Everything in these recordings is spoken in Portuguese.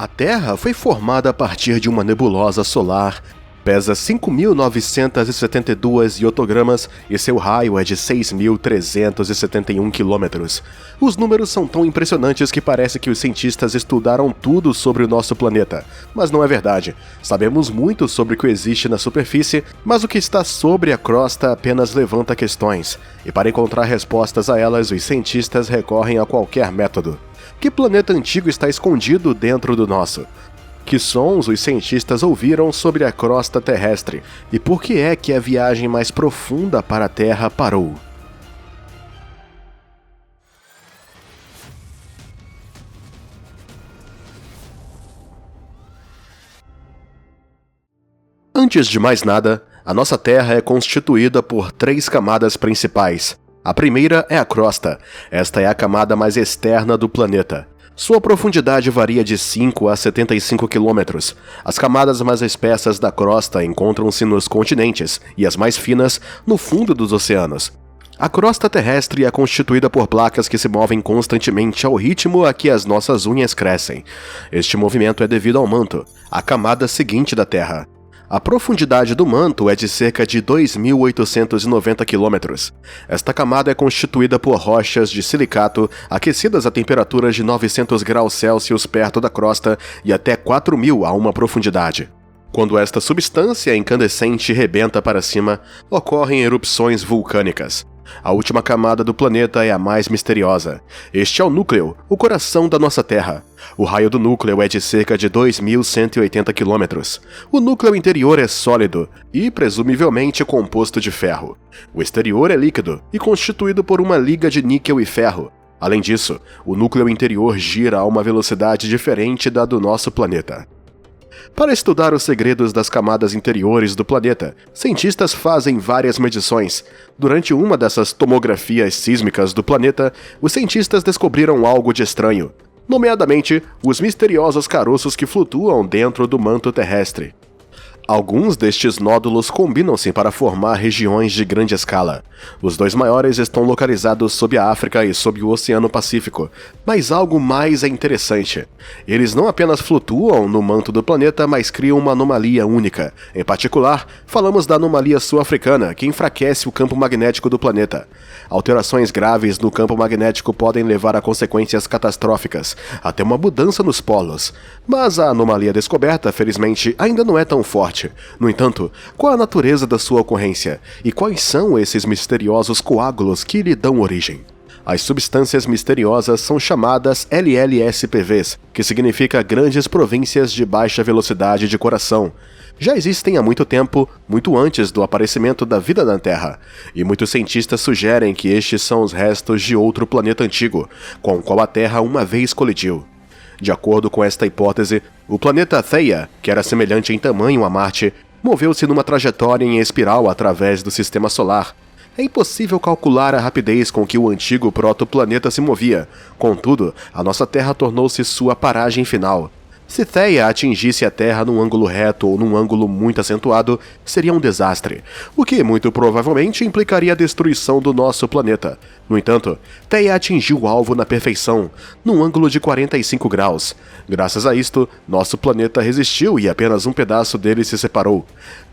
A Terra foi formada a partir de uma nebulosa solar, pesa 5.972 iotogramas e seu raio é de 6.371 quilômetros. Os números são tão impressionantes que parece que os cientistas estudaram tudo sobre o nosso planeta, mas não é verdade. Sabemos muito sobre o que existe na superfície, mas o que está sobre a crosta apenas levanta questões, e para encontrar respostas a elas, os cientistas recorrem a qualquer método. Que planeta antigo está escondido dentro do nosso? Que sons os cientistas ouviram sobre a crosta terrestre? E por que é que a viagem mais profunda para a Terra parou? Antes de mais nada, a nossa Terra é constituída por 3 camadas principais. A primeira é a crosta. Esta é a camada mais externa do planeta. Sua profundidade varia de 5 a 75 quilômetros. As camadas mais espessas da crosta encontram-se nos continentes e as mais finas no fundo dos oceanos. A crosta terrestre é constituída por placas que se movem constantemente ao ritmo a que as nossas unhas crescem. Este movimento é devido ao manto, a camada seguinte da Terra. A profundidade do manto é de cerca de 2.890 km. Esta camada é constituída por rochas de silicato aquecidas a temperaturas de 900 graus Celsius perto da crosta e até 4.000 a uma profundidade. Quando esta substância incandescente rebenta para cima, ocorrem erupções vulcânicas. A última camada do planeta é a mais misteriosa. Este é o núcleo, o coração da nossa Terra. O raio do núcleo é de cerca de 2.180 km. O núcleo interior é sólido e, presumivelmente, composto de ferro. O exterior é líquido e constituído por uma liga de níquel e ferro. Além disso, o núcleo interior gira a uma velocidade diferente da do nosso planeta. Para estudar os segredos das camadas interiores do planeta, cientistas fazem várias medições. Durante uma dessas tomografias sísmicas do planeta, os cientistas descobriram algo de estranho, nomeadamente os misteriosos caroços que flutuam dentro do manto terrestre. Alguns destes nódulos combinam-se para formar regiões de grande escala. Os 2 maiores estão localizados sob a África e sob o Oceano Pacífico, mas algo mais é interessante. Eles não apenas flutuam no manto do planeta, mas criam uma anomalia única. Em particular, falamos da anomalia sul-africana, que enfraquece o campo magnético do planeta. Alterações graves no campo magnético podem levar a consequências catastróficas, até uma mudança nos polos. Mas a anomalia descoberta, felizmente, ainda não é tão forte. No entanto, qual a natureza da sua ocorrência? E quais são esses misteriosos coágulos que lhe dão origem? As substâncias misteriosas são chamadas LLSPVs, que significa Grandes Províncias de Baixa Velocidade de Coração. Já existem há muito tempo, muito antes do aparecimento da vida na Terra, e muitos cientistas sugerem que estes são os restos de outro planeta antigo, com o qual a Terra uma vez colidiu. De acordo com esta hipótese, o planeta Theia, que era semelhante em tamanho a Marte, moveu-se numa trajetória em espiral através do sistema solar. É impossível calcular a rapidez com que o antigo protoplaneta se movia, contudo, a nossa Terra tornou-se sua paragem final. Se Theia atingisse a Terra num ângulo reto ou num ângulo muito acentuado, seria um desastre, o que muito provavelmente implicaria a destruição do nosso planeta. No entanto, Theia atingiu o alvo na perfeição, num ângulo de 45 graus. Graças a isto, nosso planeta resistiu e apenas um pedaço dele se separou.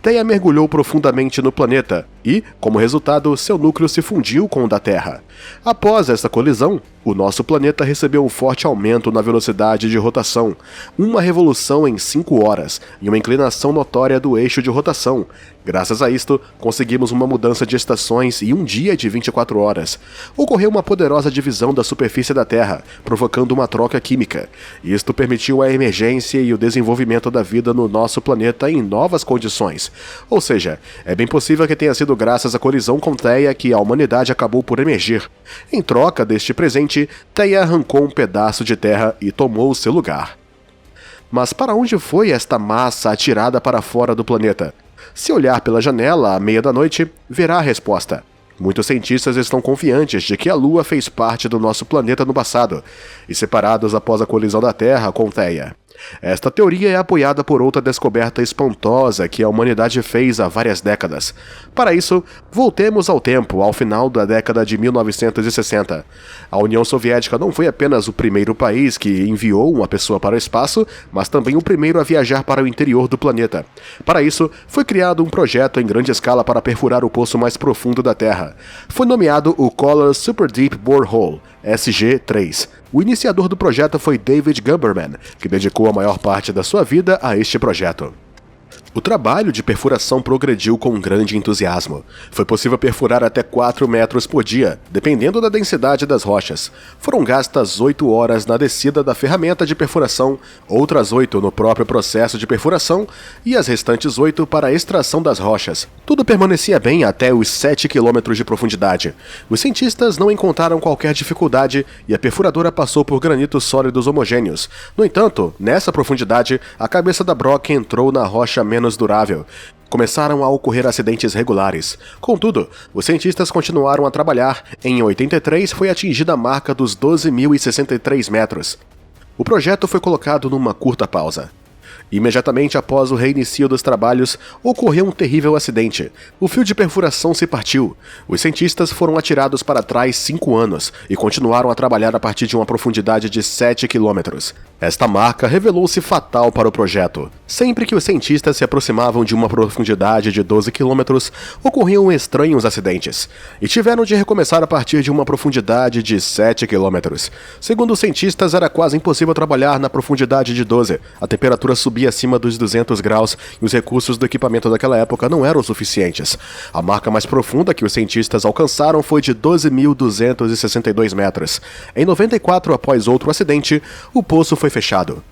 Theia mergulhou profundamente no planeta e, como resultado, seu núcleo se fundiu com o da Terra. Após essa colisão, o nosso planeta recebeu um forte aumento na velocidade de rotação, uma revolução em 5 horas e uma inclinação notória do eixo de rotação. Graças a isto, conseguimos uma mudança de estações e um dia de 24 horas. Ocorreu uma poderosa divisão da superfície da Terra, provocando uma troca química. Isto permitiu a emergência e o desenvolvimento da vida no nosso planeta em novas condições. Ou seja, é bem possível que tenha sido graças à colisão com Theia que a humanidade acabou por emergir. Em troca deste presente, Theia arrancou um pedaço de terra e tomou seu lugar. Mas para onde foi esta massa atirada para fora do planeta? Se olhar pela janela à meia da noite, verá a resposta. Muitos cientistas estão confiantes de que a Lua fez parte do nosso planeta no passado, e separados após a colisão da Terra com Theia. Esta teoria é apoiada por outra descoberta espantosa que a humanidade fez há várias décadas. Para isso, voltemos ao tempo, ao final da década de 1960. A União Soviética não foi apenas o primeiro país que enviou uma pessoa para o espaço, mas também o primeiro a viajar para o interior do planeta. Para isso, foi criado um projeto em grande escala para perfurar o poço mais profundo da Terra. Foi nomeado o Kola Super Deep Borehole, SG-3. O iniciador do projeto foi David Guberman, que dedicou a maior parte da sua vida a este projeto. O trabalho de perfuração progrediu com grande entusiasmo. Foi possível perfurar até 4 metros por dia, dependendo da densidade das rochas. Foram gastas 8 horas na descida da ferramenta de perfuração, outras 8 no próprio processo de perfuração e as restantes 8 para a extração das rochas. Tudo permanecia bem até os 7 km de profundidade. Os cientistas não encontraram qualquer dificuldade e a perfuradora passou por granitos sólidos homogêneos. No entanto, nessa profundidade, a cabeça da broca entrou na rocha menos durável. Começaram a ocorrer acidentes regulares. Contudo, os cientistas continuaram a trabalhar. Em 83 foi atingida a marca dos 12.063 metros. O projeto foi colocado numa curta pausa. Imediatamente após o reinicio dos trabalhos, ocorreu um terrível acidente. O fio de perfuração se partiu. Os cientistas foram atirados para trás 5 anos e continuaram a trabalhar a partir de uma profundidade de 7 km. Esta marca revelou-se fatal para o projeto. Sempre que os cientistas se aproximavam de uma profundidade de 12 km, ocorriam estranhos acidentes, e tiveram de recomeçar a partir de uma profundidade de 7 km. Segundo os cientistas, era quase impossível trabalhar na profundidade de 12. A temperatura subia acima dos 200 graus e os recursos do equipamento daquela época não eram suficientes. A marca mais profunda que os cientistas alcançaram foi de 12.262 metros. Em 94, após outro acidente, o poço foi fechado.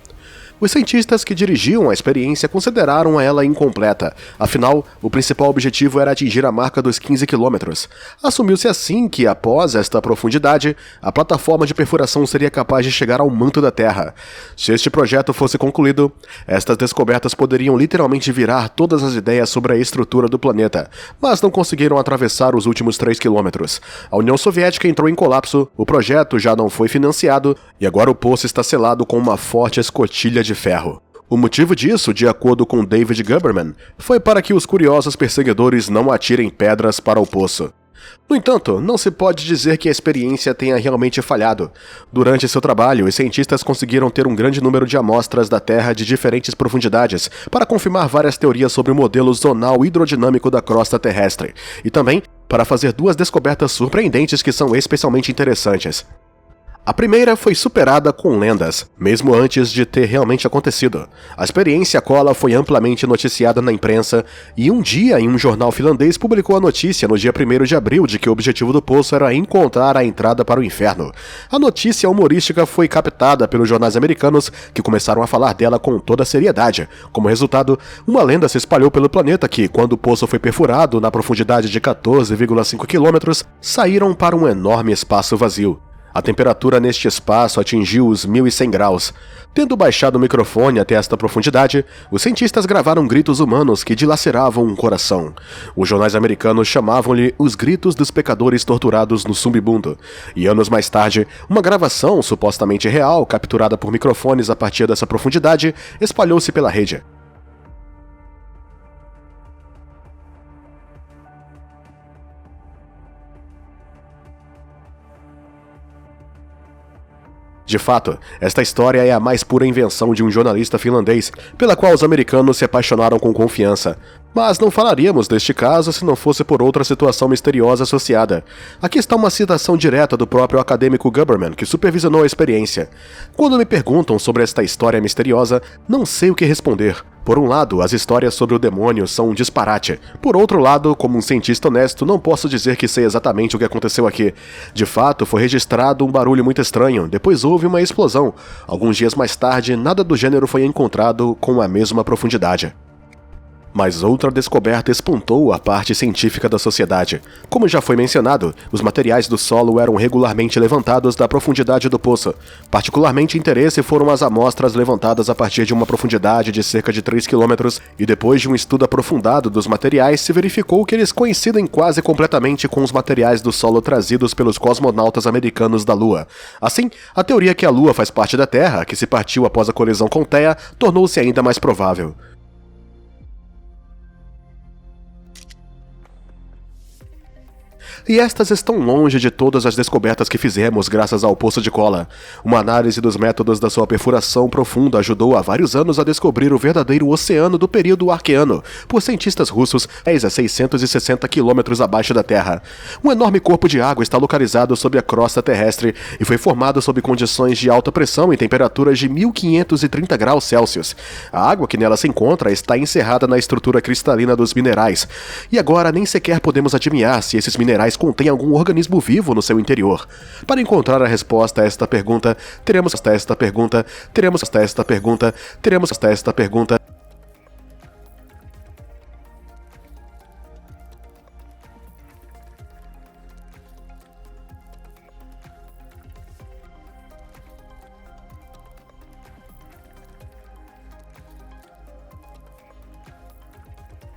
Os cientistas que dirigiam a experiência consideraram ela incompleta, afinal, o principal objetivo era atingir a marca dos 15 km. Assumiu-se assim que, após esta profundidade, a plataforma de perfuração seria capaz de chegar ao manto da Terra. Se este projeto fosse concluído, estas descobertas poderiam literalmente virar todas as ideias sobre a estrutura do planeta, mas não conseguiram atravessar os últimos 3 km. A União Soviética entrou em colapso, o projeto já não foi financiado, e agora o poço está selado com uma forte escotilha de ferro. O motivo disso, de acordo com David Guberman, foi para que os curiosos perseguidores não atirem pedras para o poço. No entanto, não se pode dizer que a experiência tenha realmente falhado. Durante seu trabalho, os cientistas conseguiram ter um grande número de amostras da Terra de diferentes profundidades para confirmar várias teorias sobre o modelo zonal hidrodinâmico da crosta terrestre, e também para fazer 2 descobertas surpreendentes que são especialmente interessantes. A primeira foi superada com lendas, mesmo antes de ter realmente acontecido. A experiência Kola foi amplamente noticiada na imprensa e um dia em um jornal finlandês publicou a notícia no dia 1º de abril de que o objetivo do poço era encontrar a entrada para o inferno. A notícia humorística foi captada pelos jornais americanos, que começaram a falar dela com toda a seriedade. Como resultado, uma lenda se espalhou pelo planeta que, quando o poço foi perfurado na profundidade de 14,5 km, saíram para um enorme espaço vazio. A temperatura neste espaço atingiu os 1.100 graus. Tendo baixado o microfone até esta profundidade, os cientistas gravaram gritos humanos que dilaceravam um coração. Os jornais americanos chamavam-lhe os gritos dos pecadores torturados no submundo. E anos mais tarde, uma gravação supostamente real, capturada por microfones a partir dessa profundidade, espalhou-se pela rede. De fato, esta história é a mais pura invenção de um jornalista finlandês, pela qual os americanos se apaixonaram com confiança. Mas não falaríamos deste caso se não fosse por outra situação misteriosa associada. Aqui está uma citação direta do próprio acadêmico Guberman, que supervisionou a experiência. Quando me perguntam sobre esta história misteriosa, não sei o que responder. Por um lado, as histórias sobre o demônio são um disparate. Por outro lado, como um cientista honesto, não posso dizer que sei exatamente o que aconteceu aqui. De fato, foi registrado um barulho muito estranho, depois houve uma explosão. Alguns dias mais tarde, nada do gênero foi encontrado com a mesma profundidade. Mas outra descoberta espantou a parte científica da sociedade. Como já foi mencionado, os materiais do solo eram regularmente levantados da profundidade do poço. Particularmente de interesse foram as amostras levantadas a partir de uma profundidade de cerca de 3 km, e depois de um estudo aprofundado dos materiais, se verificou que eles coincidem quase completamente com os materiais do solo trazidos pelos cosmonautas americanos da Lua. Assim, a teoria que a Lua faz parte da Terra, que se partiu após a colisão com Theia, tornou-se ainda mais provável. E estas estão longe de todas as descobertas que fizemos graças ao Poço de Kola. Uma análise dos métodos da sua perfuração profunda ajudou há vários anos a descobrir o verdadeiro oceano do período Arqueano, por cientistas russos 10 a 660 quilômetros abaixo da Terra. Um enorme corpo de água está localizado sob a crosta terrestre e foi formado sob condições de alta pressão e temperaturas de 1530 graus Celsius. A água que nela se encontra está encerrada na estrutura cristalina dos minerais, e agora nem sequer podemos adivinhar se esses minerais contém algum organismo vivo no seu interior. Para encontrar a resposta a esta pergunta, teremos esta pergunta.